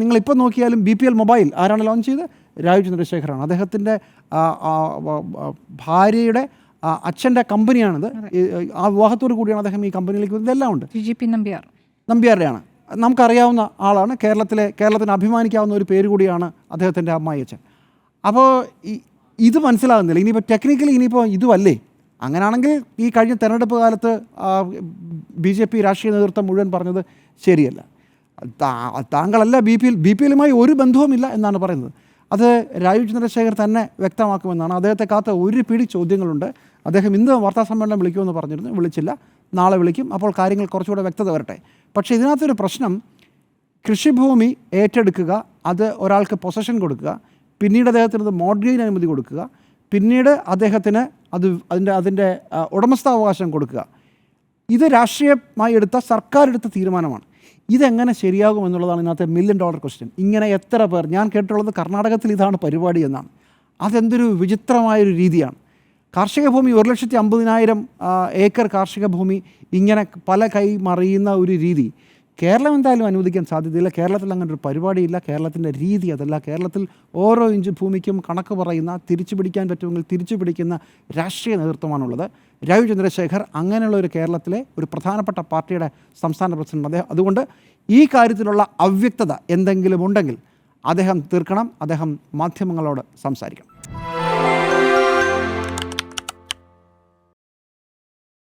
നിങ്ങളിപ്പോൾ നോക്കിയാലും BPL mobile ആരാണ് ലോഞ്ച് ചെയ്ത്? രാജീവ് ചന്ദ്രശേഖറാണ്. അദ്ദേഹത്തിൻ്റെ ഭാര്യയുടെ അച്ഛൻ്റെ കമ്പനിയാണിത്. ആ വിവാഹത്തോടു കൂടിയാണ് അദ്ദേഹം ഈ കമ്പനിയിലേക്ക് വരുന്നത്. ഇതെല്ലാം ഉണ്ട്. നമ്പ്യാരുടെയാണ്. നമുക്കറിയാവുന്ന ആളാണ്. കേരളത്തിന് അഭിമാനിക്കാവുന്ന ഒരു പേര് കൂടിയാണ് അദ്ദേഹത്തിൻ്റെ അമ്മായിയച്ഛൻ. അപ്പോൾ ഇത് മനസ്സിലാകുന്നില്ല. ഇനിയിപ്പോൾ ടെക്നിക്കലി ഇനിയിപ്പോൾ ഇതുമല്ലേ? അങ്ങനെയാണെങ്കിൽ ഈ കഴിഞ്ഞ തെരഞ്ഞെടുപ്പ് കാലത്ത് BJP രാഷ്ട്രീയ നേതൃത്വം മുഴുവൻ പറഞ്ഞത് ശരിയല്ല. താങ്കളല്ല BPLുമായി ഒരു ബന്ധവുമില്ല എന്നാണ് പറയുന്നത്. അത് രാജീവ് ചന്ദ്രശേഖർ തന്നെ വ്യക്തമാക്കുമെന്നാണ്. അദ്ദേഹത്തെ കാത്ത ഒരു പിടി ചോദ്യങ്ങളുണ്ട്. അദ്ദേഹം ഇന്ന് വാർത്താസമ്മേളനം വിളിക്കുമെന്ന് പറഞ്ഞിരുന്നു, വിളിച്ചില്ല. നാളെ വിളിക്കും. അപ്പോൾ കാര്യങ്ങൾ കുറച്ചുകൂടെ വ്യക്തത വരട്ടെ. പക്ഷേ ഇതിനകത്തൊരു പ്രശ്നം, കൃഷിഭൂമി ഏറ്റെടുക്കുക, അത് ഒരാൾക്ക് പൊസഷൻ കൊടുക്കുക, പിന്നീട് അദ്ദേഹത്തിന് അത് മോഡ്ഗേജിന് അനുമതി കൊടുക്കുക, പിന്നീട് അദ്ദേഹത്തിന് അതിൻ്റെ ഉടമസ്ഥാവകാശം കൊടുക്കുക. ഇത് രാഷ്ട്രീയമായി സർക്കാർ എടുത്ത തീരുമാനമാണ്. ഇതെങ്ങനെ ശരിയാകുമെന്നുള്ളതാണ് ഇന്നത്തെ $1 million ക്വസ്റ്റ്യൻ. ഇങ്ങനെ എത്ര പേർ, ഞാൻ കേട്ടിട്ടുള്ളത് കർണാടകത്തിൽ ഇതാണ് പരിപാടി എന്നാണ്. അതെന്തൊരു വിചിത്രമായൊരു രീതിയാണ്. കാർഷിക ഭൂമി 1,50,000 ഏക്കർ കാർഷിക ഭൂമി ഇങ്ങനെ പല കൈ മറിയുന്ന ഒരു രീതി കേരളം എന്തായാലും അനുവദിക്കാൻ സാധ്യതയില്ല. കേരളത്തിൽ അങ്ങനെ ഒരു പരിപാടിയില്ല. കേരളത്തിൻ്റെ രീതി അതല്ല. കേരളത്തിൽ ഓരോ ഇഞ്ച് ഭൂമിക്കും കണക്ക് പറയുന്ന, തിരിച്ചു പിടിക്കാൻ പറ്റുമെങ്കിൽ തിരിച്ചു പിടിക്കുന്ന രാഷ്ട്രീയ നേതൃത്വമാണുള്ളത്. രാജീവ് ചന്ദ്രശേഖർ അങ്ങനെയുള്ള ഒരു കേരളത്തിലെ ഒരു പ്രധാനപ്പെട്ട പാർട്ടിയുടെ സംസ്ഥാന പ്രസിഡന്റ് അദ്ദേഹം. അതുകൊണ്ട് ഈ കാര്യത്തിലുള്ള അവ്യക്തത എന്തെങ്കിലും ഉണ്ടെങ്കിൽ അദ്ദേഹം തീർക്കണം. അദ്ദേഹം മാധ്യമങ്ങളോട് സംസാരിക്കണം.